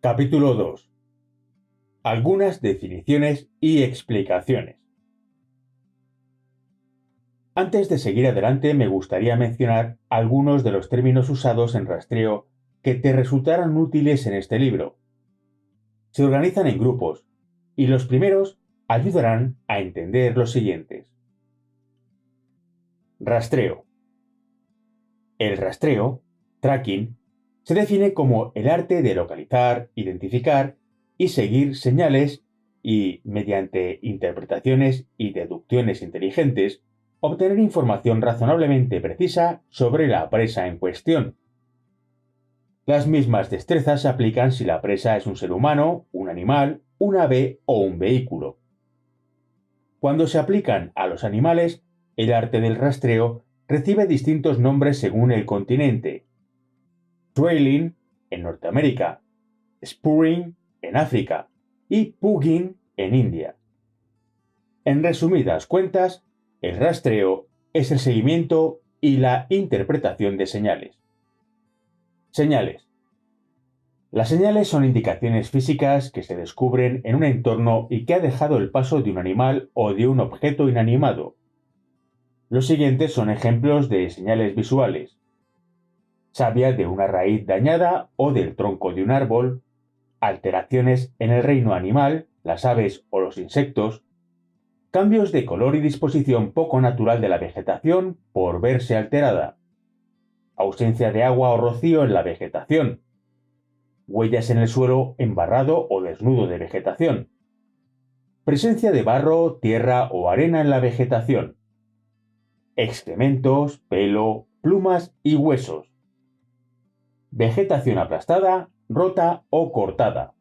Capítulo 2. Algunas definiciones y explicaciones. Antes de seguir adelante, me gustaría mencionar algunos de los términos usados en rastreo que te resultarán útiles en este libro. Se organizan en grupos, y los primeros ayudarán a entender los siguientes. Rastreo. El rastreo, tracking, se define como el arte de localizar, identificar y seguir señales y, mediante interpretaciones y deducciones inteligentes, obtener información razonablemente precisa sobre la presa en cuestión. Las mismas destrezas se aplican si la presa es un ser humano, un animal, un ave o un vehículo. Cuando se aplican a los animales, el arte del rastreo recibe distintos nombres según el continente. Trailing en Norteamérica, Spurring en África y Pugging en India. En resumidas cuentas, el rastreo es el seguimiento y la interpretación de señales. Señales. Las señales son indicaciones físicas que se descubren en un entorno y que ha dejado el paso de un animal o de un objeto inanimado. Los siguientes son ejemplos de señales visuales: savia de una raíz dañada o del tronco de un árbol, alteraciones en el reino animal, las aves o los insectos, cambios de color y disposición poco natural de la vegetación por verse alterada, ausencia de agua o rocío en la vegetación, huellas en el suelo embarrado o desnudo de vegetación, presencia de barro, tierra o arena en la vegetación, excrementos, pelo, plumas y huesos, vegetación aplastada, rota o cortada.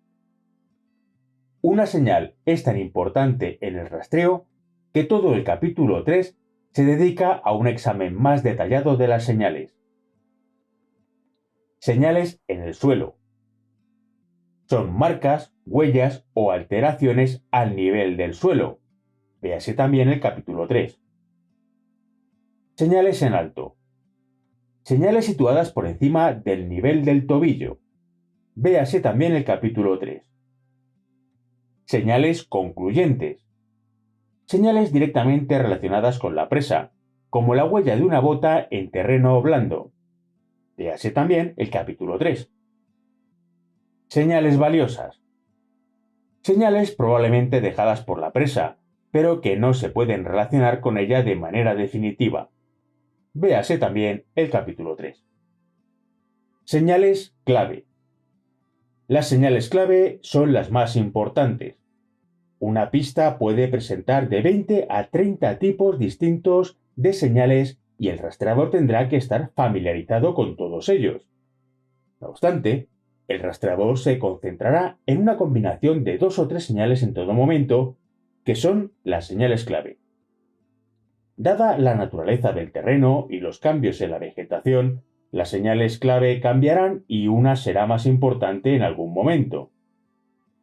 Una señal es tan importante en el rastreo que todo el capítulo 3 se dedica a un examen más detallado de las señales. Señales en el suelo. Son marcas, huellas o alteraciones al nivel del suelo. Véase también el capítulo 3. Señales en alto. Señales situadas por encima del nivel del tobillo. Véase también el capítulo 3. Señales concluyentes. Señales directamente relacionadas con la presa, como la huella de una bota en terreno blando. Véase también el capítulo 3. Señales valiosas. Señales probablemente dejadas por la presa, pero que no se pueden relacionar con ella de manera definitiva. Véase también el capítulo 3. Señales clave. Las señales clave son las más importantes. Una pista puede presentar de 20 a 30 tipos distintos de señales y el rastreador tendrá que estar familiarizado con todos ellos. No obstante, el rastreador se concentrará en una combinación de 2 o 3 señales en todo momento, que son las señales clave. Dada la naturaleza del terreno y los cambios en la vegetación, las señales clave cambiarán y una será más importante en algún momento.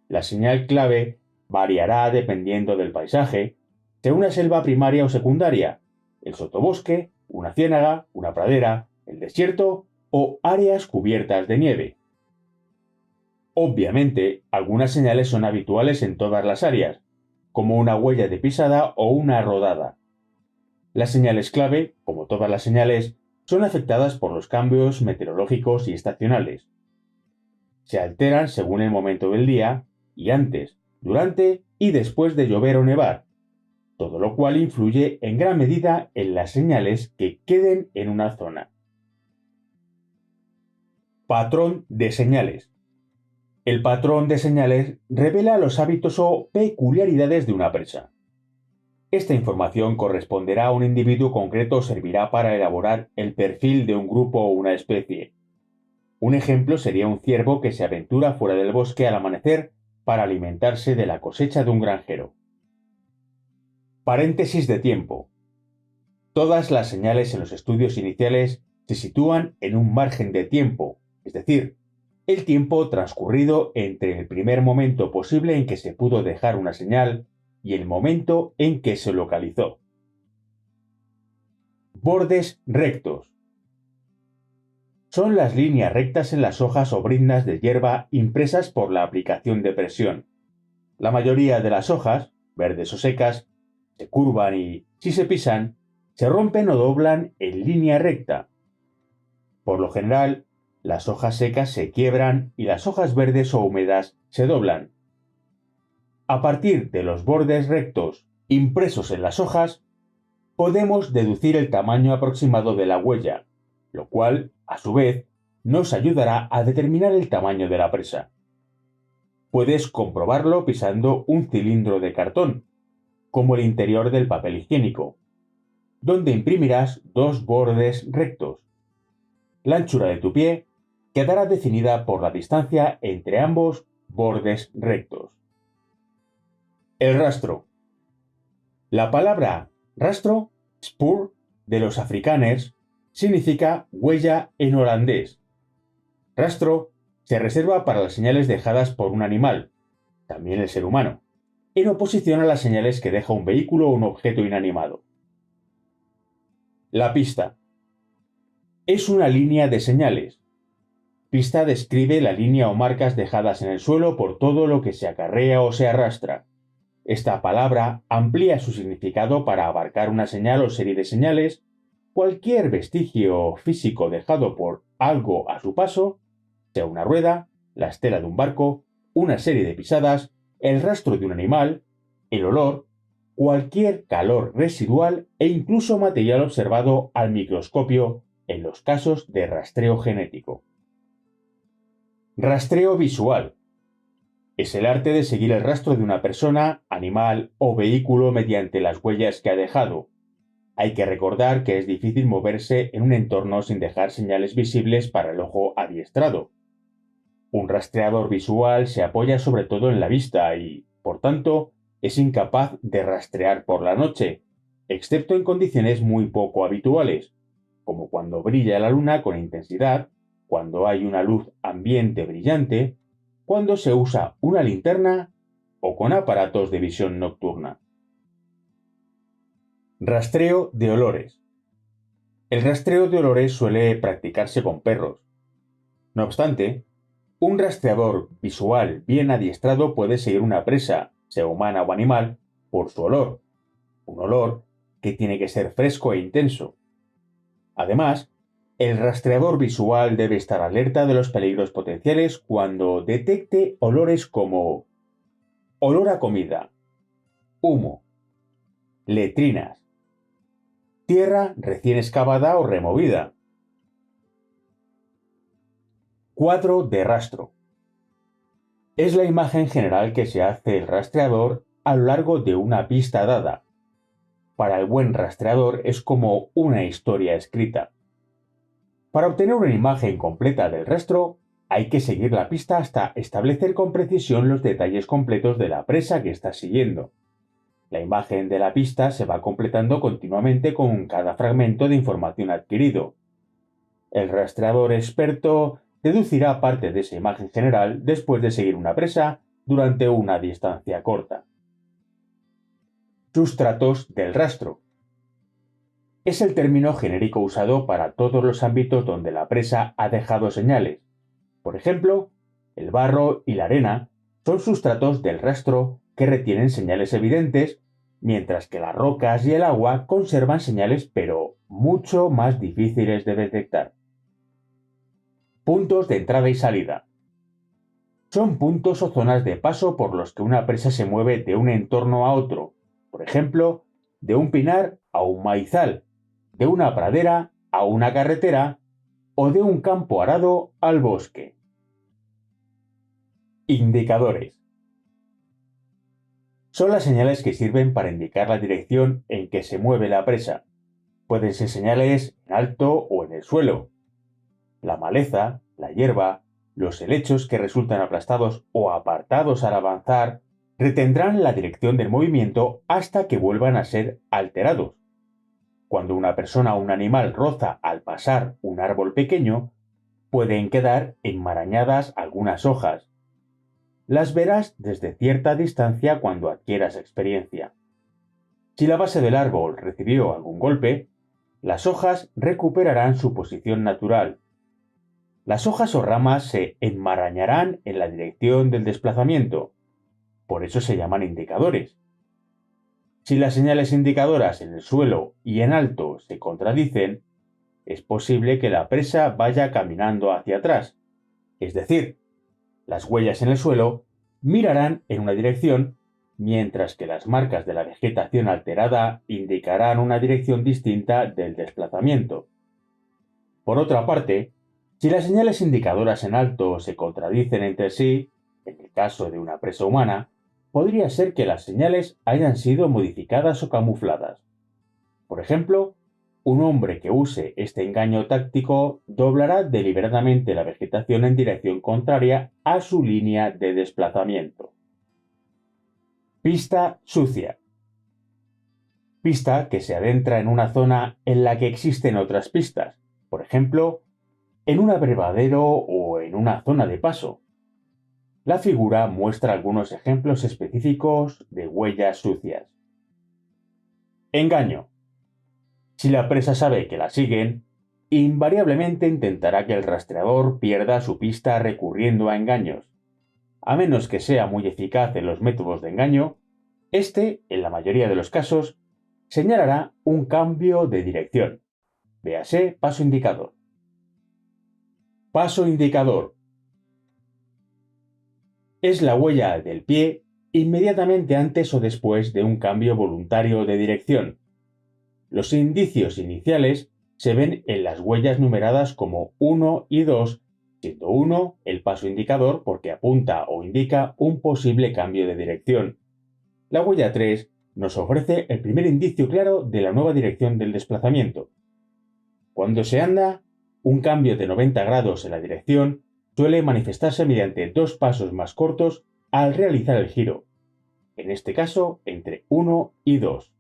La señal clave variará dependiendo del paisaje, sea una selva primaria o secundaria, el sotobosque, una ciénaga, una pradera, el desierto o áreas cubiertas de nieve. Obviamente, algunas señales son habituales en todas las áreas, como una huella de pisada o una rodada. Las señales clave, como todas las señales, son afectadas por los cambios meteorológicos y estacionales. Se alteran según el momento del día y antes, durante y después de llover o nevar, todo lo cual influye en gran medida en las señales que queden en una zona. Patrón de señales. El patrón de señales revela los hábitos o peculiaridades de una presa. Esta información corresponderá a un individuo concreto o servirá para elaborar el perfil de un grupo o una especie. Un ejemplo sería un ciervo que se aventura fuera del bosque al amanecer para alimentarse de la cosecha de un granjero. Paréntesis de tiempo. Todas las señales en los estudios iniciales se sitúan en un margen de tiempo, es decir, el tiempo transcurrido entre el primer momento posible en que se pudo dejar una señal y el momento en que se localizó. Bordes rectos. son las líneas rectas en las hojas o briznas de hierba impresas por la aplicación de presión. La mayoría de las hojas, verdes o secas, se curvan y, si se pisan, se rompen o doblan en línea recta. Por lo general, las hojas secas se quiebran y las hojas verdes o húmedas se doblan. A partir de los bordes rectos impresos en las hojas, podemos deducir el tamaño aproximado de la huella, lo cual, a su vez, nos ayudará a determinar el tamaño de la presa. Puedes comprobarlo pisando un cilindro de cartón, como el interior del papel higiénico, donde imprimirás dos bordes rectos. La anchura de tu pie quedará definida por la distancia entre ambos bordes rectos. El rastro. La palabra rastro, spoor, de los afrikaners, significa huella en holandés. Rastro se reserva para las señales dejadas por un animal, también el ser humano, en oposición a las señales que deja un vehículo o un objeto inanimado. La pista. Es una línea de señales. Pista describe la línea o marcas dejadas en el suelo por todo lo que se acarrea o se arrastra. Esta palabra amplía su significado para abarcar una señal o serie de señales, cualquier vestigio físico dejado por algo a su paso, sea una rueda, la estela de un barco, una serie de pisadas, el rastro de un animal, el olor, cualquier calor residual e incluso material observado al microscopio en los casos de rastreo genético. Rastreo visual. Es el arte de seguir el rastro de una persona, animal o vehículo mediante las huellas que ha dejado. Hay que recordar que es difícil moverse en un entorno sin dejar señales visibles para el ojo adiestrado. Un rastreador visual se apoya sobre todo en la vista y, por tanto, es incapaz de rastrear por la noche, excepto en condiciones muy poco habituales, como cuando brilla la luna con intensidad, cuando hay una luz ambiente brillante, cuando se usa una linterna o con aparatos de visión nocturna. Rastreo de olores. El rastreo de olores suele practicarse con perros. No obstante, un rastreador visual bien adiestrado puede seguir una presa, sea humana o animal, por su olor. Un olor que tiene que ser fresco e intenso. Además, el rastreador visual debe estar alerta de los peligros potenciales cuando detecte olores como olor a comida, humo, letrinas, tierra recién excavada o removida. Cuadro de rastro. Es la imagen general que se hace el rastreador a lo largo de una pista dada. Para el buen rastreador es como una historia escrita. Para obtener una imagen completa del rastro, hay que seguir la pista hasta establecer con precisión los detalles completos de la presa que está siguiendo. La imagen de la pista se va completando continuamente con cada fragmento de información adquirido. El rastreador experto deducirá parte de esa imagen general después de seguir una presa durante una distancia corta. Sustratos del rastro. Es el término genérico usado para todos los ámbitos donde la presa ha dejado señales. Por ejemplo, el barro y la arena son sustratos del rastro que retienen señales evidentes, mientras que las rocas y el agua conservan señales pero mucho más difíciles de detectar. Puntos de entrada y salida. Son puntos o zonas de paso por los que una presa se mueve de un entorno a otro, por ejemplo, de un pinar a un maizal, de una pradera a una carretera o de un campo arado al bosque. Indicadores. Son las señales que sirven para indicar la dirección en que se mueve la presa. Pueden ser señales en alto o en el suelo. La maleza, la hierba, los helechos que resultan aplastados o apartados al avanzar retendrán la dirección del movimiento hasta que vuelvan a ser alterados. Cuando una persona o un animal roza al pasar un árbol pequeño, pueden quedar enmarañadas algunas hojas. Las verás desde cierta distancia cuando adquieras experiencia. Si la base del árbol recibió algún golpe, las hojas recuperarán su posición natural. Las hojas o ramas se enmarañarán en la dirección del desplazamiento, por eso se llaman indicadores. Si las señales indicadoras en el suelo y en alto se contradicen, es posible que la presa vaya caminando hacia atrás, es decir, las huellas en el suelo mirarán en una dirección, mientras que las marcas de la vegetación alterada indicarán una dirección distinta del desplazamiento. Por otra parte, si las señales indicadoras en alto se contradicen entre sí, en el caso de una presa humana, podría ser que las señales hayan sido modificadas o camufladas. Por ejemplo, un hombre que use este engaño táctico doblará deliberadamente la vegetación en dirección contraria a su línea de desplazamiento. Pista sucia. Pista que se adentra en una zona en la que existen otras pistas, por ejemplo, en un abrevadero o en una zona de paso. La figura muestra algunos ejemplos específicos de huellas sucias. Engaño. Si la presa sabe que la siguen, invariablemente intentará que el rastreador pierda su pista recurriendo a engaños. A menos que sea muy eficaz en los métodos de engaño, este, en la mayoría de los casos, señalará un cambio de dirección. Véase paso indicador. Paso indicador. Es la huella del pie inmediatamente antes o después de un cambio voluntario de dirección. Los indicios iniciales se ven en las huellas numeradas como 1 y 2, siendo 1 el paso indicador porque apunta o indica un posible cambio de dirección. La huella 3 nos ofrece el primer indicio claro de la nueva dirección del desplazamiento. Cuando se anda, un cambio de 90 grados en la dirección suele manifestarse mediante dos pasos más cortos al realizar el giro, en este caso entre 1 y 2.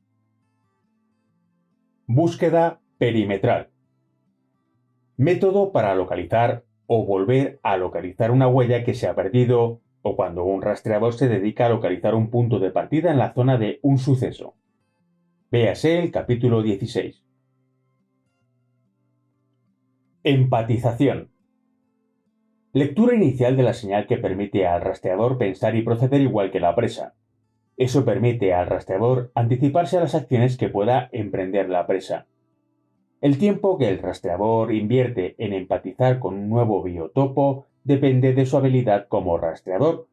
Búsqueda perimetral. Método para localizar o volver a localizar una huella que se ha perdido o cuando un rastreador se dedica a localizar un punto de partida en la zona de un suceso. Véase el capítulo 16. Empatización. Lectura inicial de la señal que permite al rastreador pensar y proceder igual que la presa. Eso permite al rastreador anticiparse a las acciones que pueda emprender la presa. El tiempo que el rastreador invierte en empatizar con un nuevo biotopo depende de su habilidad como rastreador.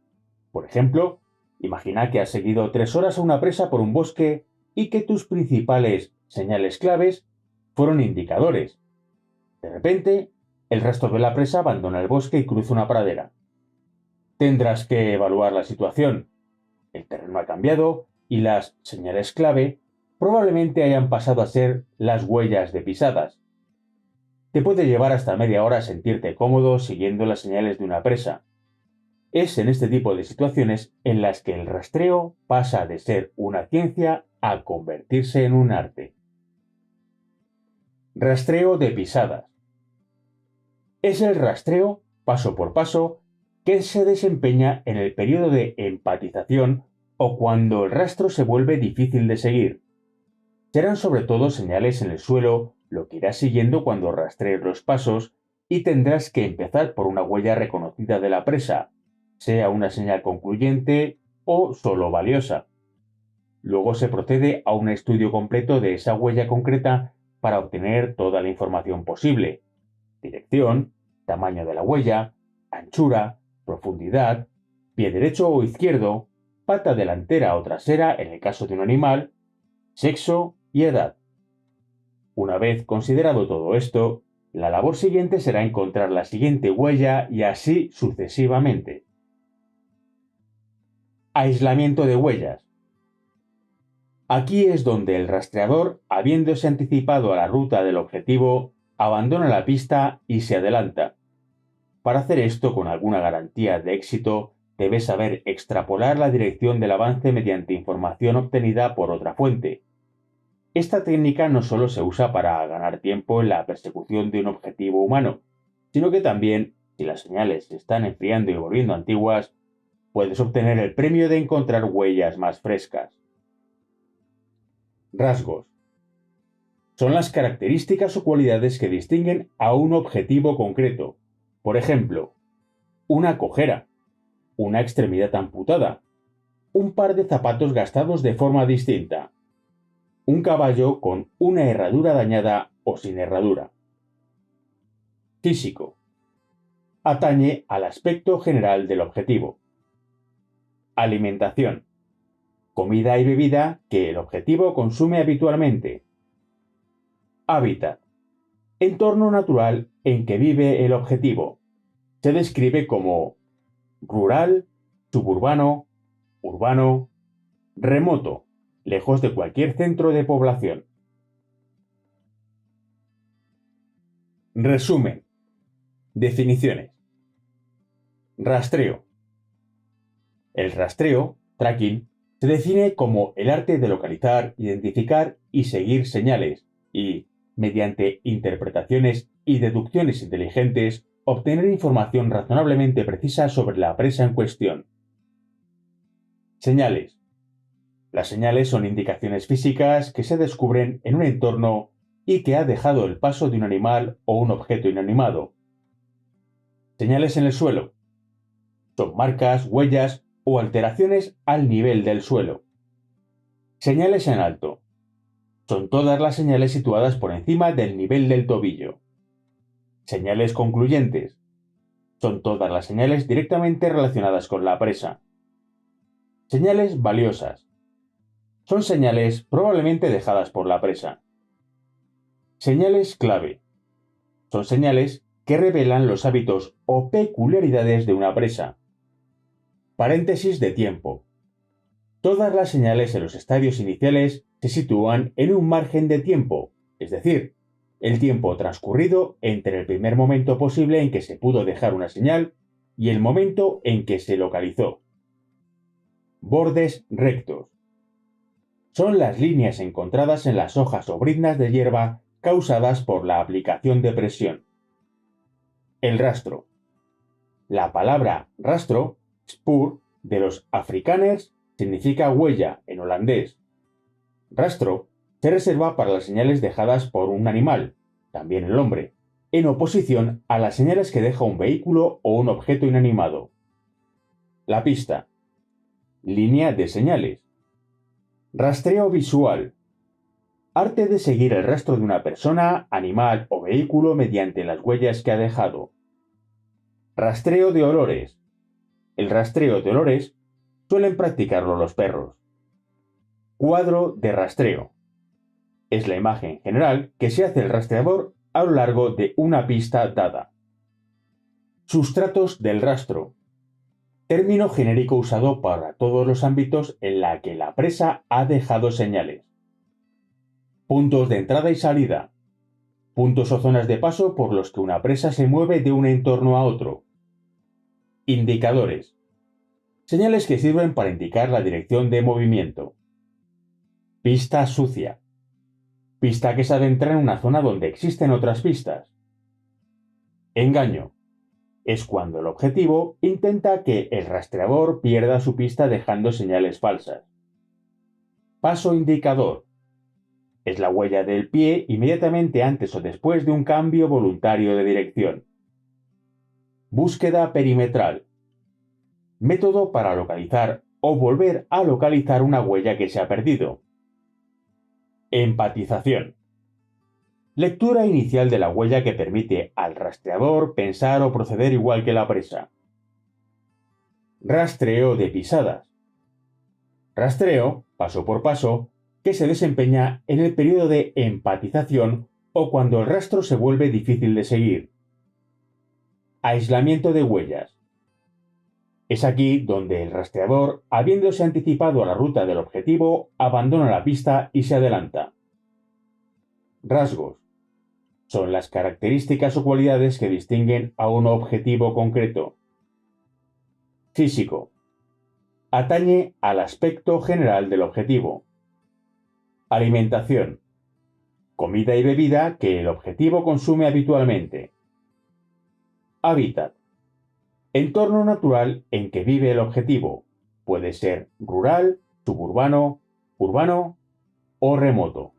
Por ejemplo, imagina que has seguido 3 horas a una presa por un bosque y que tus principales señales claves fueron indicadores. De repente, el resto de la presa abandona el bosque y cruza una pradera. Tendrás que evaluar la situación. El terreno ha cambiado y las señales clave probablemente hayan pasado a ser las huellas de pisadas. Te puede llevar hasta media hora sentirte cómodo siguiendo las señales de una presa. Es en este tipo de situaciones en las que el rastreo pasa de ser una ciencia a convertirse en un arte. Rastreo de pisadas. Es el rastreo, paso por paso, que se desempeña en el periodo de empatización o cuando el rastro se vuelve difícil de seguir. Serán sobre todo señales en el suelo lo que irás siguiendo cuando rastrees los pasos y tendrás que empezar por una huella reconocida de la presa, sea una señal concluyente o solo valiosa. Luego se procede a un estudio completo de esa huella concreta para obtener toda la información posible: dirección, tamaño de la huella, anchura, profundidad, pie derecho o izquierdo, pata delantera o trasera en el caso de un animal, sexo y edad. Una vez considerado todo esto, la labor siguiente será encontrar la siguiente huella y así sucesivamente. Aislamiento de huellas. Aquí es donde el rastreador, habiéndose anticipado a la ruta del objetivo, abandona la pista y se adelanta. Para hacer esto con alguna garantía de éxito, debes saber extrapolar la dirección del avance mediante información obtenida por otra fuente. Esta técnica no solo se usa para ganar tiempo en la persecución de un objetivo humano, sino que también, si las señales se están enfriando y volviendo antiguas, puedes obtener el premio de encontrar huellas más frescas. Rasgos. Son las características o cualidades que distinguen a un objetivo concreto. Por ejemplo, una cojera, una extremidad amputada, un par de zapatos gastados de forma distinta, un caballo con una herradura dañada o sin herradura. Físico. Atañe al aspecto general del objetivo. Alimentación. Comida y bebida que el objetivo consume habitualmente. Hábitat. Entorno natural en que vive el objetivo. Se describe como rural, suburbano, urbano, remoto, lejos de cualquier centro de población. Resumen. Definiciones. Rastreo. El rastreo, tracking, se define como el arte de localizar, identificar y seguir señales y, mediante interpretaciones y deducciones inteligentes, obtener información razonablemente precisa sobre la presa en cuestión. Señales. Las señales son indicaciones físicas que se descubren en un entorno y que ha dejado el paso de un animal o un objeto inanimado. Señales en el suelo. Son marcas, huellas o alteraciones al nivel del suelo. Señales en alto. Son todas las señales situadas por encima del nivel del tobillo. Señales concluyentes. Son todas las señales directamente relacionadas con la presa. Señales valiosas. Son señales probablemente dejadas por la presa. Señales clave. Son señales que revelan los hábitos o peculiaridades de una presa. Paréntesis de tiempo. Todas las señales en los estadios iniciales se sitúan en un margen de tiempo, es decir, el tiempo transcurrido entre el primer momento posible en que se pudo dejar una señal y el momento en que se localizó. Bordes rectos. Son las líneas encontradas en las hojas o briznas de hierba causadas por la aplicación de presión. El rastro. La palabra rastro, spoor, de los afrikaners, significa huella en holandés. Rastro se reserva para las señales dejadas por un animal, también el hombre, en oposición a las señales que deja un vehículo o un objeto inanimado. La pista. Línea de señales. Rastreo visual. Arte de seguir el rastro de una persona, animal o vehículo mediante las huellas que ha dejado. Rastreo de olores. El rastreo de olores suelen practicarlo los perros. Cuadro de rastreo. Es la imagen general que se hace el rastreador a lo largo de una pista dada. Sustratos del rastro. Término genérico usado para todos los ámbitos en la que la presa ha dejado señales. Puntos de entrada y salida. Puntos o zonas de paso por los que una presa se mueve de un entorno a otro. Indicadores. Señales que sirven para indicar la dirección de movimiento. Pista sucia. Pista que se adentra en una zona donde existen otras pistas. Engaño. Es cuando el objetivo intenta que el rastreador pierda su pista dejando señales falsas. Paso indicador. Es la huella del pie inmediatamente antes o después de un cambio voluntario de dirección. Búsqueda perimetral. Método para localizar o volver a localizar una huella que se ha perdido. Empatización. Lectura inicial de la huella que permite al rastreador pensar o proceder igual que la presa. Rastreo de pisadas. Rastreo, paso por paso, que se desempeña en el periodo de empatización o cuando el rastro se vuelve difícil de seguir. Aislamiento de huellas. Es aquí donde el rastreador, habiéndose anticipado a la ruta del objetivo, abandona la pista y se adelanta. Rasgos. Son las características o cualidades que distinguen a un objetivo concreto. Físico. Atañe al aspecto general del objetivo. Alimentación. Comida y bebida que el objetivo consume habitualmente. Hábitat. Entorno natural en que vive el objetivo. Puede ser rural, suburbano, urbano o remoto.